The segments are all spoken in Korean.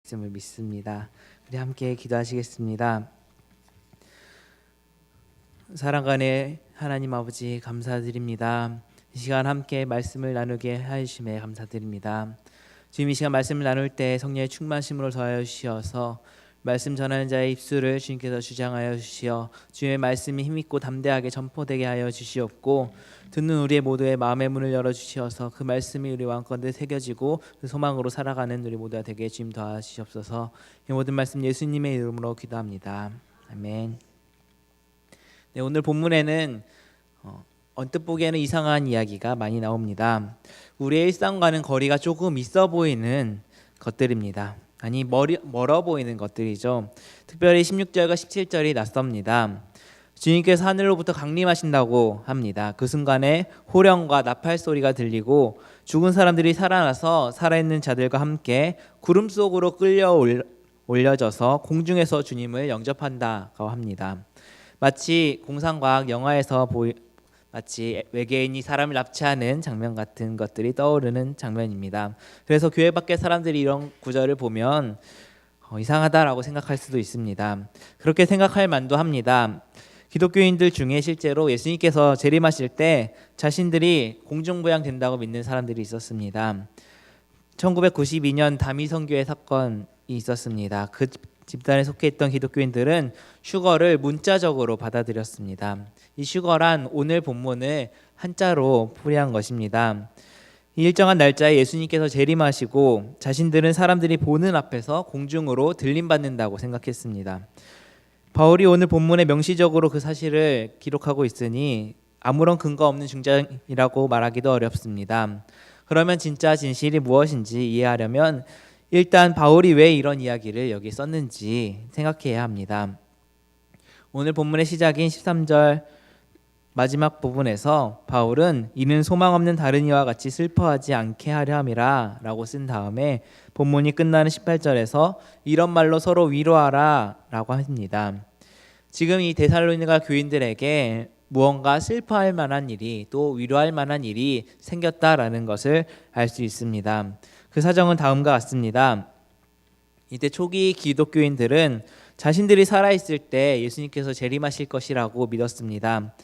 있음을 믿습니다. 우리 함께 기도하시겠습니다. 사랑간의 하나님 아버지 감사드립니다. 이 시간 함께 말씀을 나누게 하심에 감사드립니다. 주님, 이 시간 말씀을 나눌 때 성령의 충만심으로 더하여 주시어서 말씀 전하는 자의 입술을 주님께서 주장하여 주시어 주님의 말씀이 힘있고 담대하게 전포되게 하여 주시옵고, 듣는 우리의 모두의 마음의 문을 열어 주시어서 그 말씀이 우리 마음가운데 새겨지고 그 소망으로 살아가는 우리 모두가 되게 주님 도와주시옵소서. 이 모든 말씀 예수님의 이름으로 기도합니다. 아멘. 네, 오늘 본문에는 언뜻 보기에는 이상한 이야기가 많이 나옵니다. 우리의 일상과는 거리가 조금 있어 보이는 것들입니다. 아니, 멀어 보이는 것들이죠. 특별히 16절과 17절이 낯섭니다. 주님께서 하늘로부터 강림하신다고 합니다. 그 순간에 호령과 나팔 소리가 들리고 죽은 사람들이 살아나서 살아있는 자들과 함께 구름 속으로 끌려 올려져서 공중에서 주님을 영접한다고 합니다. 마치 공상과학 영화에서 마치 외계인이 사람을 납치하는 장면 같은 것들이 떠오르는 장면입니다. 그래서 교회 밖의 사람들이 이런 구절을 보면 이상하다라고 생각할 수도 있습니다. 그렇게 생각할 만도 합니다. 기독교인들 중에 실제로 예수님께서 재림하실 때 자신들이 공중부양된다고 믿는 사람들이 있었습니다. 1992년 다미성교회 사건이 있었습니다. 그 집단에 속해 있던 기독교인들은 휴거를 문자적으로 받아들였습니다. 이 휴거란 오늘 본문을 한자로 풀이한 것입니다. 이 일정한 날짜에 예수님께서 재림하시고 자신들은 사람들이 보는 앞에서 공중으로 들림받는다고 생각했습니다. 바울이 오늘 본문에 명시적으로 그 사실을 기록하고 있으니 아무런 근거 없는 중장이라고 말하기도 어렵습니다. 그러면 진짜 진실이 무엇인지 이해하려면 일단 바울이 왜 이런 이야기를 여기 썼는지 생각해야 합니다. 오늘 본문의 시작인 13절 마지막 부분에서 바울은 이는 소망 없는 다른 이와 같이 슬퍼하지 않게 하려 함이라 라고 쓴 다음에 본문이 끝나는 18절에서 이런 말로 서로 위로하라 라고 합니다. 지금 이 데살로니가 교인들에게 무언가 슬퍼할 만한 일이, 또 위로할 만한 일이 생겼다라는 것을 알 수 있습니다. 그 사정은 다음과 같습니다. 이때 초기 기독교인들은 자신들이 살아있을 때 예수님께서 재림하실 것이라고 믿었습니다.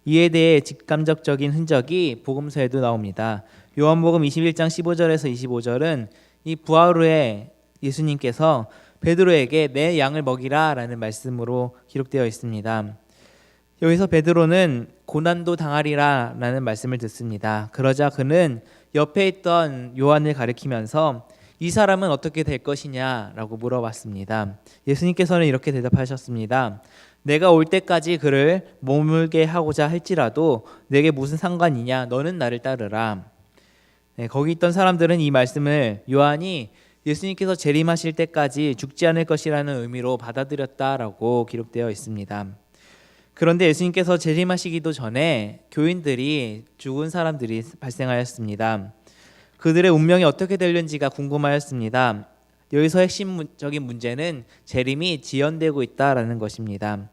이에 대해 직감적인 흔적이 복음서에도 나옵니다. 요한복음 21장 15절에서 25절은 이 부활 후에 예수님께서 베드로에게 내 양을 먹이라 라는 말씀으로 기록되어 있습니다. 여기서 베드로는 고난도 당하리라 라는 말씀을 듣습니다. 그러자 그는 옆에 있던 요한을 가리키면서 이 사람은 어떻게 될 것이냐 라고 물어봤습니다. 예수님께서는 이렇게 대답하셨습니다. 내가 올 때까지 그를 머물게 하고자 할지라도 내게 무슨 상관이냐, 너는 나를 따르라. 네, 거기 있던 사람들은 이 말씀을 요한이 예수님께서 재림하실 때까지 죽지 않을 것이라는 의미로 받아들였다라고 기록되어 있습니다. 그런데 예수님께서 재림하시기도 전에 교인들이 죽은 사람들이 발생하였습니다. 그들의 운명이 어떻게 될는지가 궁금하였습니다. 여기서 핵심적인 문제는 재림이 지연되고 있다라는 것입니다.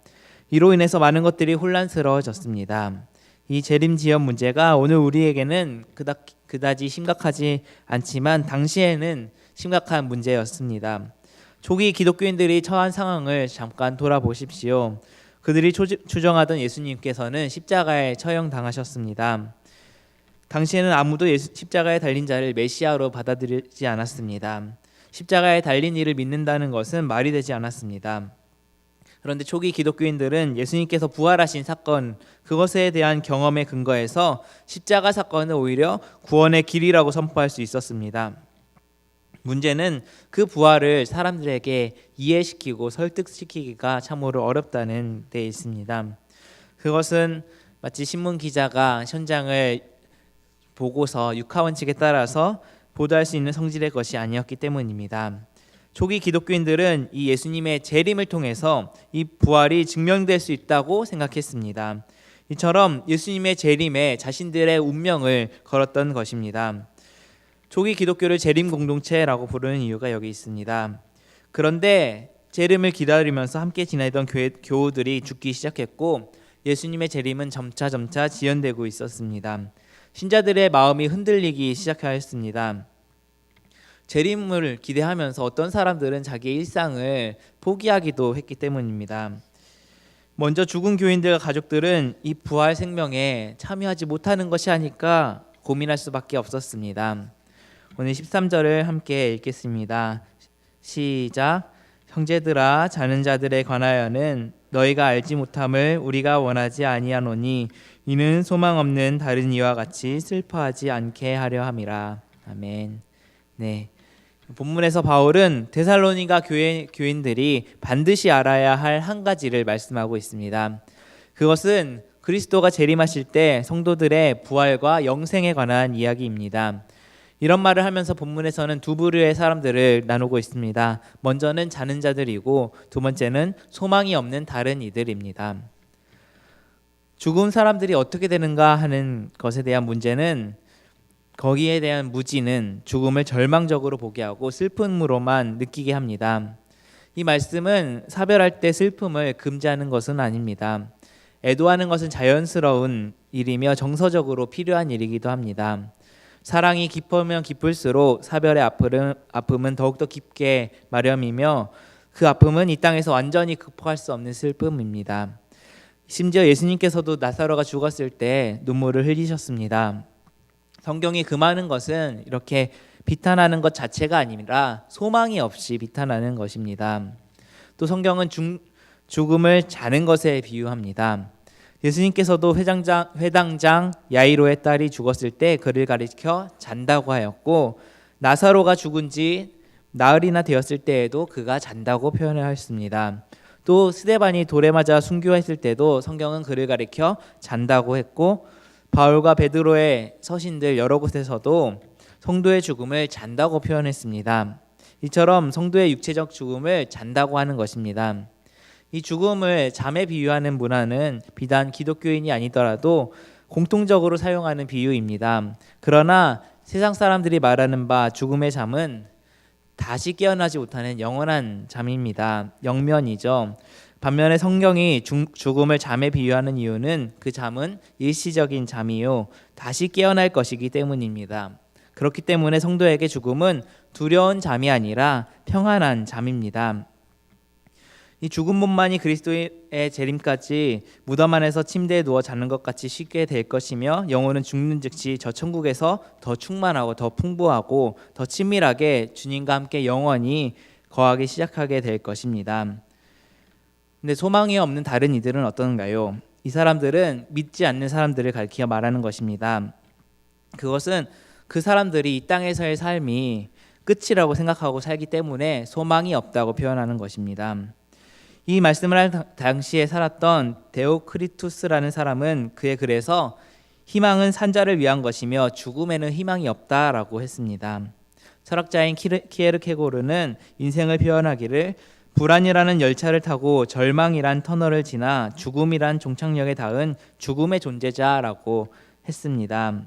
이로 인해서 많은 것들이 혼란스러워졌습니다. 이 재림 지연 문제가 오늘 우리에게는 그다지 심각하지 않지만 당시에는 심각한 문제였습니다. 초기 기독교인들이 처한 상황을 잠깐 돌아보십시오. 그들이 추정하던 예수님께서는 십자가에 처형당하셨습니다. 당시에는 아무도 십자가에 달린 자를 메시아로 받아들이지 않았습니다. 십자가에 달린 이를 믿는다는 것은 말이 되지 않았습니다. 그런데 초기 기독교인들은 예수님께서 부활하신 사건, 그것에 대한 경험에 근거해서 십자가 사건을 오히려 구원의 길이라고 선포할 수 있었습니다. 문제는 그 부활을 사람들에게 이해시키고 설득시키기가 참으로 어렵다는 데 있습니다. 그것은 마치 신문 기자가 현장을 보고서 육하원칙에 따라서 보도할 수 있는 성질의 것이 아니었기 때문입니다. 초기 기독교인들은 이 예수님의 재림을 통해서 이 부활이 증명될 수 있다고 생각했습니다. 이처럼 예수님의 재림에 자신들의 운명을 걸었던 것입니다. 초기 기독교를 재림 공동체라고 부르는 이유가 여기 있습니다. 그런데 재림을 기다리면서 함께 지내던 교우들이 죽기 시작했고 예수님의 재림은 점차 지연되고 있었습니다. 신자들의 마음이 흔들리기 시작하였습니다. 재림을 기대하면서 어떤 사람들은 자기의 일상을 포기하기도 했기 때문입니다. 먼저 죽은 교인들과 가족들은 이 부활 생명에 참여하지 못하는 것이 아닐까 고민할 수밖에 없었습니다. 오늘 13절을 함께 읽겠습니다. 시작. 형제들아, 자는 자들에 관하여는 너희가 알지 못함을 우리가 원하지 아니하노니 이는 소망 없는 다른 이와 같이 슬퍼하지 않게 하려 함이라. 아멘. 네. 본문에서 바울은 데살로니가 교인들이 반드시 알아야 할 한 가지를 말씀하고 있습니다. 그것은 그리스도가 재림하실 때 성도들의 부활과 영생에 관한 이야기입니다. 이런 말을 하면서 본문에서는 두 부류의 사람들을 나누고 있습니다. 먼저는 자는 자들이고 두 번째는 소망이 없는 다른 이들입니다. 죽은 사람들이 어떻게 되는가 하는 것에 대한 문제는 거기에 대한 무지는 죽음을 절망적으로 보게 하고 슬픔으로만 느끼게 합니다. 이 말씀은 사별할 때 슬픔을 금지하는 것은 아닙니다. 애도하는 것은 자연스러운 일이며 정서적으로 필요한 일이기도 합니다. 사랑이 깊으면 깊을수록 사별의 아픔은 더욱더 깊게 마련이며 그 아픔은 이 땅에서 완전히 극복할 수 없는 슬픔입니다. 심지어 예수님께서도 나사로가 죽었을 때 눈물을 흘리셨습니다. 성경이 금하는 것은 이렇게 비탄하는 것 자체가 아니라 소망이 없이 비탄하는 것입니다. 또 성경은 죽음을 자는 것에 비유합니다. 예수님께서도 회당장 야이로의 딸이 죽었을 때 그를 가리켜 잔다고 하였고, 나사로가 죽은 지 나흘이나 되었을 때에도 그가 잔다고 표현하였습니다. 또 스데반이 돌에 맞아 순교했을 때도 성경은 그를 가리켜 잔다고 했고, 바울과 베드로의 서신들 여러 곳에서도 성도의 죽음을 잔다고 표현했습니다. 이처럼 성도의 육체적 죽음을 잔다고 하는 것입니다. 이 죽음을 잠에 비유하는 문화는 비단 기독교인이 아니더라도 공통적으로 사용하는 비유입니다. 그러나 세상 사람들이 말하는 바 죽음의 잠은 다시 깨어나지 못하는 영원한 잠입니다. 영면이죠. 반면에 성경이 죽음을 잠에 비유하는 이유는 그 잠은 일시적인 잠이요 다시 깨어날 것이기 때문입니다. 그렇기 때문에 성도에게 죽음은 두려운 잠이 아니라 평안한 잠입니다. 이 죽음뿐만이 그리스도의 재림까지 무덤 안에서 침대에 누워 자는 것 같이 쉽게 될 것이며, 영혼은 죽는 즉시 저 천국에서 더 충만하고 더 풍부하고 더 친밀하게 주님과 함께 영원히 거하기 시작하게 될 것입니다. 근데 소망이 없는 다른 이들은 어떤가요? 이 사람들은 믿지 않는 사람들을 가리켜 말하는 것입니다. 그것은 그 사람들이 이 땅에서의 삶이 끝이라고 생각하고 살기 때문에 소망이 없다고 표현하는 것입니다. 이 말씀을 할 당시에 살았던 데오크리투스라는 사람은 그의 글에서 희망은 산자를 위한 것이며 죽음에는 희망이 없다라고 했습니다. 철학자인 키에르케고르는 인생을 표현하기를 불안이라는 열차를 타고 절망이란 터널을 지나 죽음이란 종착역에 닿은 죽음의 존재자라고 했습니다.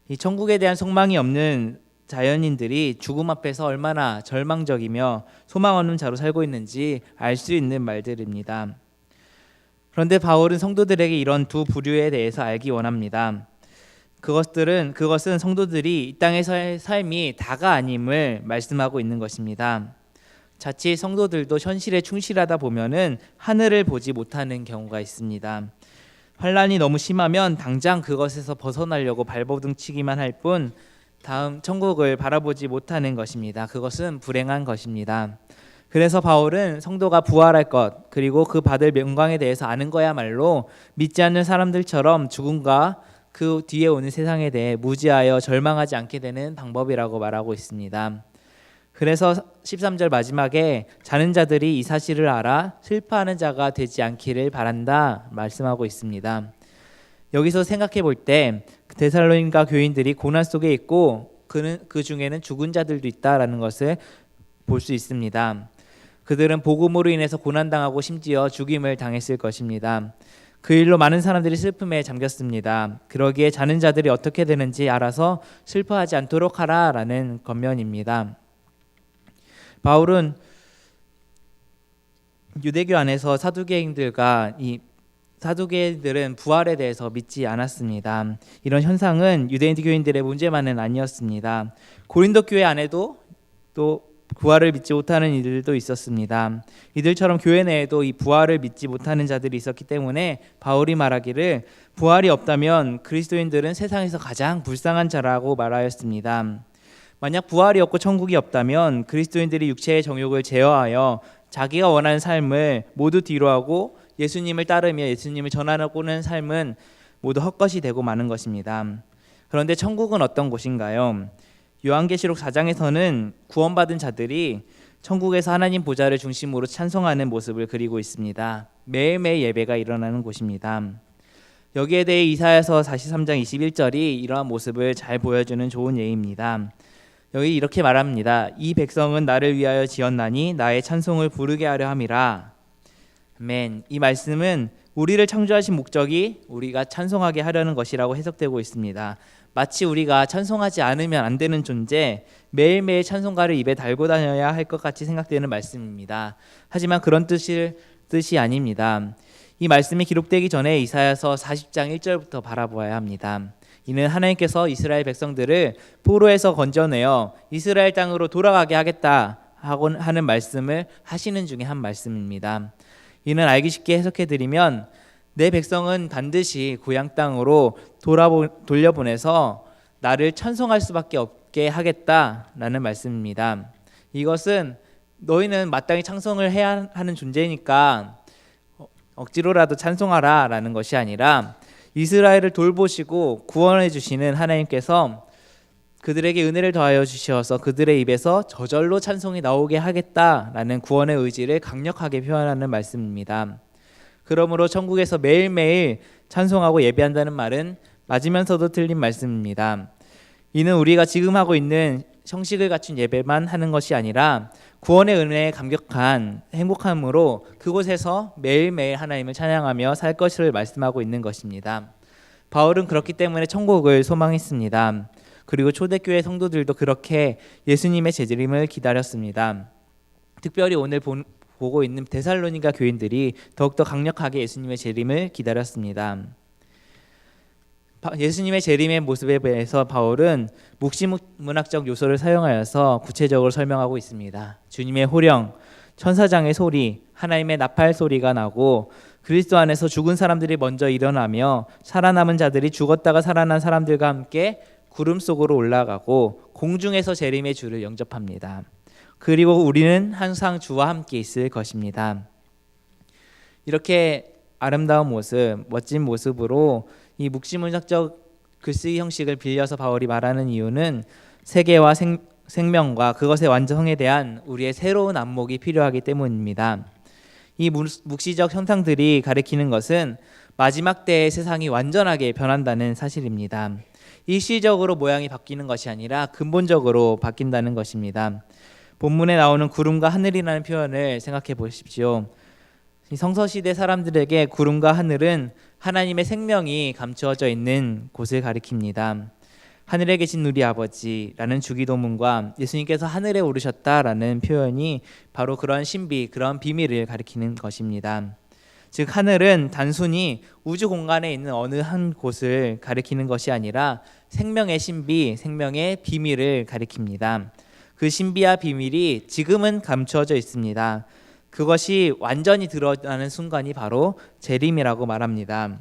이 천국에 대한 소망이 없는 자연인들이 죽음 앞에서 얼마나 절망적이며 소망 없는 자로 살고 있는지 알 수 있는 말들입니다. 그런데 바울은 성도들에게 이런 두 부류에 대해서 알기 원합니다. 그것은 성도들이 이 땅에서의 삶이 다가 아님을 말씀하고 있는 것입니다. 자칫 성도들도 현실에 충실하다 보면은 하늘을 보지 못하는 경우가 있습니다. 환란이 너무 심하면 당장 그것에서 벗어나려고 발버둥치기만 할 뿐 다음 천국을 바라보지 못하는 것입니다. 그것은 불행한 것입니다. 그래서 바울은 성도가 부활할 것, 그리고 그 받을 영광에 대해서 아는 거야말로 믿지 않는 사람들처럼 죽음과 그 뒤에 오는 세상에 대해 무지하여 절망하지 않게 되는 방법이라고 말하고 있습니다. 그래서 13절 마지막에 자는 자들이 이 사실을 알아 슬퍼하는 자가 되지 않기를 바란다 말씀하고 있습니다. 여기서 생각해 볼 때 데살로니가 교인들이 고난 속에 있고 그 중에는 죽은 자들도 있다라는 것을 볼 수 있습니다. 그들은 복음으로 인해서 고난당하고 심지어 죽임을 당했을 것입니다. 그 일로 많은 사람들이 슬픔에 잠겼습니다. 그러기에 자는 자들이 어떻게 되는지 알아서 슬퍼하지 않도록 하라라는 권면입니다. 바울은 유대교 안에서 사두개인들과 이 사두개인들은 부활에 대해서 믿지 않았습니다. 이런 현상은 유대인교인들의 문제만은 아니었습니다. 고린도 교회 안에도 또 부활을 믿지 못하는 이들도 있었습니다. 이들처럼 교회 내에도 이 부활을 믿지 못하는 자들이 있었기 때문에 바울이 말하기를 부활이 없다면 그리스도인들은 세상에서 가장 불쌍한 자라고 말하였습니다. 만약 부활이 없고 천국이 없다면 그리스도인들이 육체의 정욕을 제어하여 자기가 원하는 삶을 모두 뒤로하고 예수님을 따르며 예수님을 전하고는 삶은 모두 헛것이 되고 마는 것입니다. 그런데 천국은 어떤 곳인가요? 요한계시록 4장에서는 구원받은 자들이 천국에서 하나님 보좌를 중심으로 찬송하는 모습을 그리고 있습니다. 매일매일 예배가 일어나는 곳입니다. 여기에 대해 이사야서 43장 21절이 이러한 모습을 잘 보여주는 좋은 예입니다. 여기 이렇게 말합니다. 이 백성은 나를 위하여 지었나니 나의 찬송을 부르게 하려 함이라. 아멘. 이 말씀은 우리를 창조하신 목적이 우리가 찬송하게 하려는 것이라고 해석되고 있습니다. 마치 우리가 찬송하지 않으면 안 되는 존재, 매일매일 찬송가를 입에 달고 다녀야 할 것 같이 생각되는 말씀입니다. 하지만 그런 뜻이 아닙니다. 이 말씀이 기록되기 전에 이사야서 40장 1절부터 바라보아야 합니다. 이는 하나님께서 이스라엘 백성들을 포로에서 건져내어 이스라엘 땅으로 돌아가게 하겠다 하는 말씀을 하시는 중에 한 말씀입니다. 이는 알기 쉽게 해석해드리면 내 백성은 반드시 고향 땅으로 돌려보내서 나를 찬송할 수밖에 없게 하겠다라는 말씀입니다. 이것은 너희는 마땅히 찬송을 해야 하는 존재니까 억지로라도 찬송하라 라는 것이 아니라 이스라엘을 돌보시고 구원해 주시는 하나님께서 그들에게 은혜를 더하여 주셔서 그들의 입에서 저절로 찬송이 나오게 하겠다라는 구원의 의지를 강력하게 표현하는 말씀입니다. 그러므로 천국에서 매일매일 찬송하고 예배한다는 말은 맞으면서도 틀린 말씀입니다. 이는 우리가 지금 하고 있는 형식을 갖춘 예배만 하는 것이 아니라 구원의 은혜에 감격한 행복함으로 그곳에서 매일매일 하나님을 찬양하며 살 것을 말씀하고 있는 것입니다. 바울은 그렇기 때문에 천국을 소망했습니다. 그리고 초대교회 성도들도 그렇게 예수님의 재림을 기다렸습니다. 특별히 오늘 보고 있는 데살로니가 교인들이 더욱더 강력하게 예수님의 재림을 기다렸습니다. 예수님의 재림의 모습에 대해서 바울은 묵시문학적 요소를 사용하여서 구체적으로 설명하고 있습니다. 주님의 호령, 천사장의 소리, 하나님의 나팔 소리가 나고 그리스도 안에서 죽은 사람들이 먼저 일어나며 살아남은 자들이 죽었다가 살아난 사람들과 함께 구름 속으로 올라가고 공중에서 재림의 주를 영접합니다. 그리고 우리는 항상 주와 함께 있을 것입니다. 이렇게 아름다운 모습, 멋진 모습으로 이 묵시문학적 글쓰기 형식을 빌려서 바울이 말하는 이유는 세계와 생명과 그것의 완성에 대한 우리의 새로운 안목이 필요하기 때문입니다. 이 묵시적 현상들이 가리키는 것은 마지막 때의 세상이 완전하게 변한다는 사실입니다. 일시적으로 모양이 바뀌는 것이 아니라 근본적으로 바뀐다는 것입니다. 본문에 나오는 구름과 하늘이라는 표현을 생각해 보십시오. 성서시대 사람들에게 구름과 하늘은 하나님의 생명이 감추어져 있는 곳을 가리킵니다. 하늘에 계신 우리 아버지라는 주기도문과 예수님께서 하늘에 오르셨다라는 표현이 바로 그런 신비, 그런 비밀을 가리키는 것입니다. 즉 하늘은 단순히 우주 공간에 있는 어느 한 곳을 가리키는 것이 아니라 생명의 신비, 생명의 비밀을 가리킵니다. 그 신비와 비밀이 지금은 감추어져 있습니다. 그것이 완전히 드러나는 순간이 바로 재림이라고 말합니다.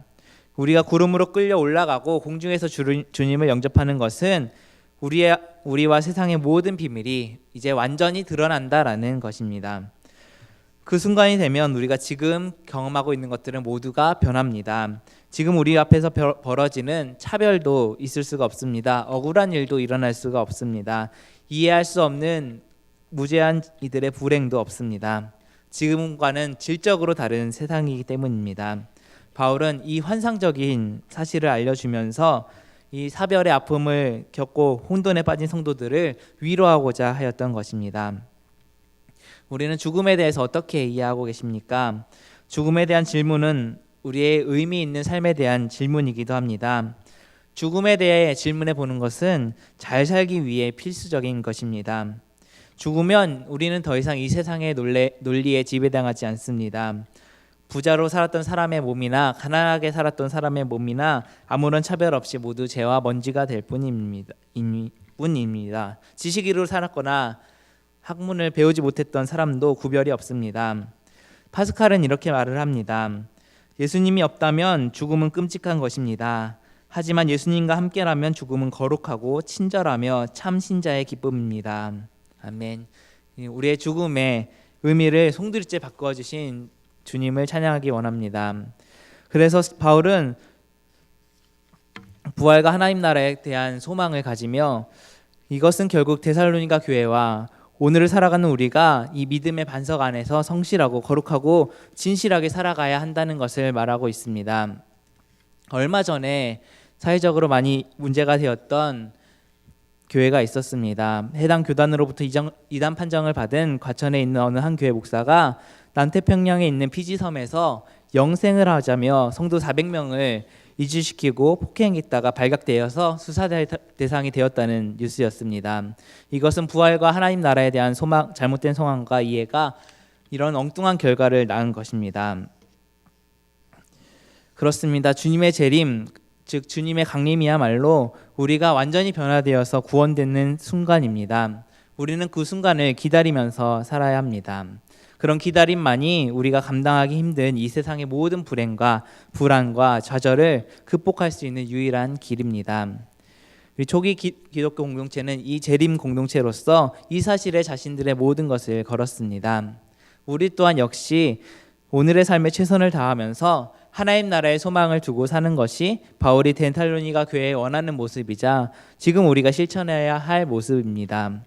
우리가 구름으로 끌려 올라가고 공중에서 주님을 영접하는 것은 우리와 세상의 모든 비밀이 이제 완전히 드러난다라는 것입니다. 그 순간이 되면 우리가 지금 경험하고 있는 것들은 모두가 변합니다. 지금 우리 앞에서 벌어지는 차별도 있을 수가 없습니다. 억울한 일도 일어날 수가 없습니다. 이해할 수 없는 무죄한 이들의 불행도 없습니다. 지금과는 질적으로 다른 세상이기 때문입니다. 바울은 이 환상적인 사실을 알려주면서 이 사별의 아픔을 겪고 혼돈에 빠진 성도들을 위로하고자 하였던 것입니다. 우리는 죽음에 대해서 어떻게 이해하고 계십니까? 죽음에 대한 질문은 우리의 의미 있는 삶에 대한 질문이기도 합니다. 죽음에 대해 질문해 보는 것은 잘 살기 위해 필수적인 것입니다. 죽으면 우리는 더 이상 이 세상의 논리에 지배당하지 않습니다. 부자로 살았던 사람의 몸이나 가난하게 살았던 사람의 몸이나 아무런 차별 없이 모두 죄와 먼지가 될 뿐입니다. 지식인으로 살았거나 학문을 배우지 못했던 사람도 구별이 없습니다. 파스칼은 이렇게 말을 합니다. 예수님이 없다면 죽음은 끔찍한 것입니다. 하지만 예수님과 함께라면 죽음은 거룩하고 친절하며 참 신자의 기쁨입니다. 아멘. 우리의 죽음의 의미를 송두리째 바꿔주신 주님을 찬양하기 원합니다. 그래서 바울은 부활과 하나님 나라에 대한 소망을 가지며 이것은 결국 데살로니가 교회와 오늘을 살아가는 우리가 이 믿음의 반석 안에서 성실하고 거룩하고 진실하게 살아가야 한다는 것을 말하고 있습니다. 얼마 전에 사회적으로 많이 문제가 되었던 교회가 있었습니다. 해당 교단으로부터 이단 판정을 받은 과천에 있는 어느 한 교회 목사가 남태평양에 있는 피지섬에서 영생을 하자며 성도 400명을 이주시키고 폭행했다가 발각되어서 수사 대상이 되었다는 뉴스였습니다. 이것은 부활과 하나님 나라에 대한 잘못된 소망과 이해가 이런 엉뚱한 결과를 낳은 것입니다. 그렇습니다. 주님의 재림, 즉 주님의 강림이야말로 우리가 완전히 변화되어서 구원되는 순간입니다. 우리는 그 순간을 기다리면서 살아야 합니다. 그런 기다림만이 우리가 감당하기 힘든 이 세상의 모든 불행과 불안과 좌절을 극복할 수 있는 유일한 길입니다. 우리 초기 기독교 공동체는 이 재림 공동체로서 이 사실에 자신들의 모든 것을 걸었습니다. 우리 또한 역시 오늘의 삶에 최선을 다하면서 하나님 나라의 소망을 두고 사는 것이 바울이 데살로니가 교회에 원하는 모습이자 지금 우리가 실천해야 할 모습입니다.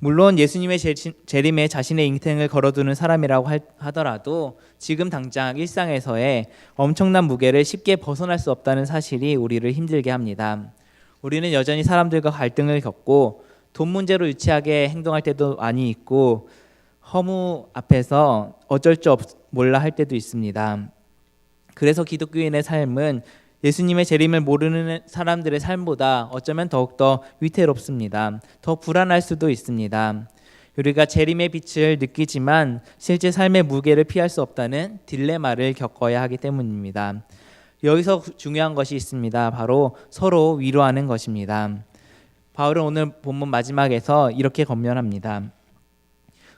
물론 예수님의 재림에 자신의 인생을 걸어두는 사람이라고 하더라도 지금 당장 일상에서의 엄청난 무게를 쉽게 벗어날 수 없다는 사실이 우리를 힘들게 합니다. 우리는 여전히 사람들과 갈등을 겪고 돈 문제로 유치하게 행동할 때도 많이 있고 허무 앞에서 어쩔 줄 몰라 할 때도 있습니다. 그래서 기독교인의 삶은 예수님의 재림을 모르는 사람들의 삶보다 어쩌면 더욱더 위태롭습니다. 더 불안할 수도 있습니다. 우리가 재림의 빛을 느끼지만 실제 삶의 무게를 피할 수 없다는 딜레마를 겪어야 하기 때문입니다. 여기서 중요한 것이 있습니다. 바로 서로 위로하는 것입니다. 바울은 오늘 본문 마지막에서 이렇게 권면합니다.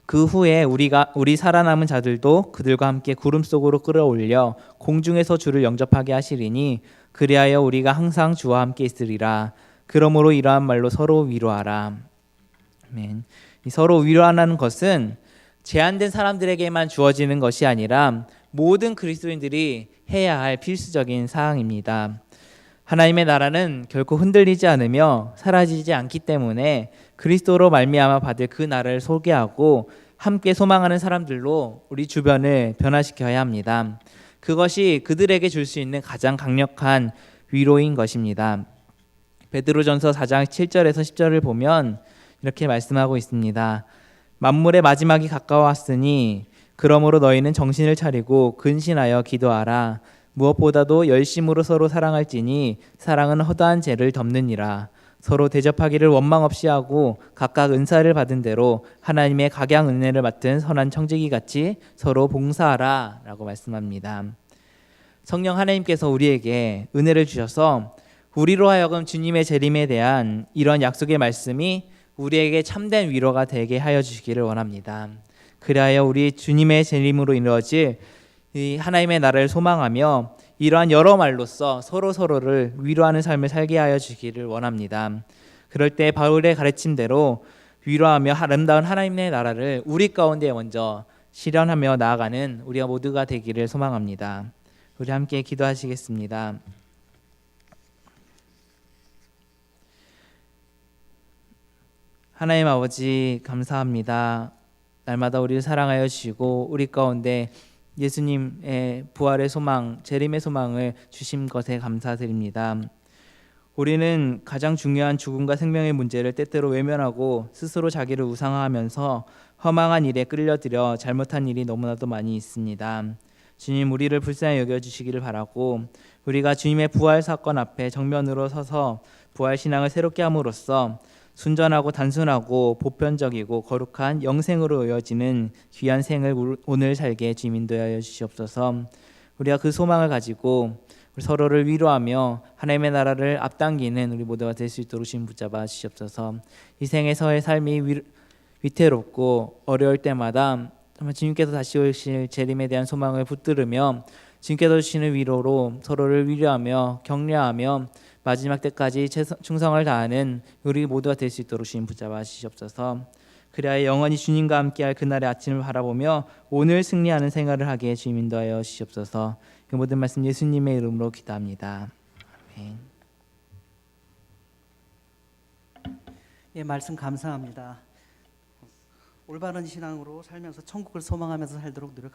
그 후에 우리 살아남은 자들도 그들과 함께 구름 속으로 끌어올려 공중에서 주를 영접하게 하시리니 그리하여 우리가 항상 주와 함께 있으리라. 그러므로 이러한 말로 서로 위로하라. 아멘. 서로 위로하는 것은 제한된 사람들에게만 주어지는 것이 아니라 모든 그리스도인들이 해야 할 필수적인 사항입니다. 하나님의 나라는 결코 흔들리지 않으며 사라지지 않기 때문에 그리스도로 말미암아 받을 그 나라를 소개하고 함께 소망하는 사람들로 우리 주변을 변화시켜야 합니다. 그것이 그들에게 줄 수 있는 가장 강력한 위로인 것입니다. 베드로전서 4장 7절에서 10절을 보면 이렇게 말씀하고 있습니다. 만물의 마지막이 가까웠으니 그러므로 너희는 정신을 차리고 근신하여 기도하라. 무엇보다도 열심으로 서로 사랑할지니 사랑은 허다한 죄를 덮느니라. 서로 대접하기를 원망 없이 하고 각각 은사를 받은 대로 하나님의 각양 은혜를 맡은 선한 청지기 같이 서로 봉사하라 라고 말씀합니다. 성령 하나님께서 우리에게 은혜를 주셔서 우리로 하여금 주님의 재림에 대한 이런 약속의 말씀이 우리에게 참된 위로가 되게 하여 주시기를 원합니다. 그리하여 우리 주님의 재림으로 이루어질 이 하나님의 나라를 소망하며 이러한 여러 말로써 서로를 위로하는 삶을 살게 하여 주기를 원합니다. 그럴 때 바울의 가르침대로 위로하며 아름다운 하나님의 나라를 우리 가운데 먼저 실현하며 나아가는 우리가 모두가 되기를 소망합니다. 우리 함께 기도하시겠습니다. 하나님 아버지 감사합니다. 날마다 우리를 사랑하여 주시고 우리 가운데 예수님의 부활의 소망, 재림의 소망을 주신 것에 감사드립니다. 우리는 가장 중요한 죽음과 생명의 문제를 때때로 외면하고 스스로 자기를 우상화하면서 허망한 일에 끌려들여 잘못한 일이 너무나도 많이 있습니다. 주님, 우리를 불쌍히 여겨주시기를 바라고 우리가 주님의 부활 사건 앞에 정면으로 서서 부활 신앙을 새롭게 함으로써 순전하고 단순하고 보편적이고 거룩한 영생으로 이어지는 귀한 생을 오늘 살게 주님 인도하여 주시옵소서. 우리가 그 소망을 가지고 우리 서로를 위로하며 하나님의 나라를 앞당기는 우리 모두가 될 수 있도록 주님 붙잡아 주시옵소서. 이 생에서의 삶이 위태롭고 어려울 때마다 정말 주님께서 다시 오실 재림에 대한 소망을 붙들으며 주님께서 주시는 위로로 서로를 위로하며 격려하며 마지막 때까지 충성을 다하는 우리 모두가 될 수 있도록 주님 붙잡아 주시옵소서. 그래야 영원히 주님과 함께할 그날의 아침을 바라보며 오늘 승리하는 생활을 하게 주님 인도하여 주시옵소서. 그 모든 말씀 예수님의 이름으로 기도합니다. 아멘. 예, 말씀 감사합니다. 올바른 신앙으로 살면서 천국을 소망하면서 살도록 노력합니다.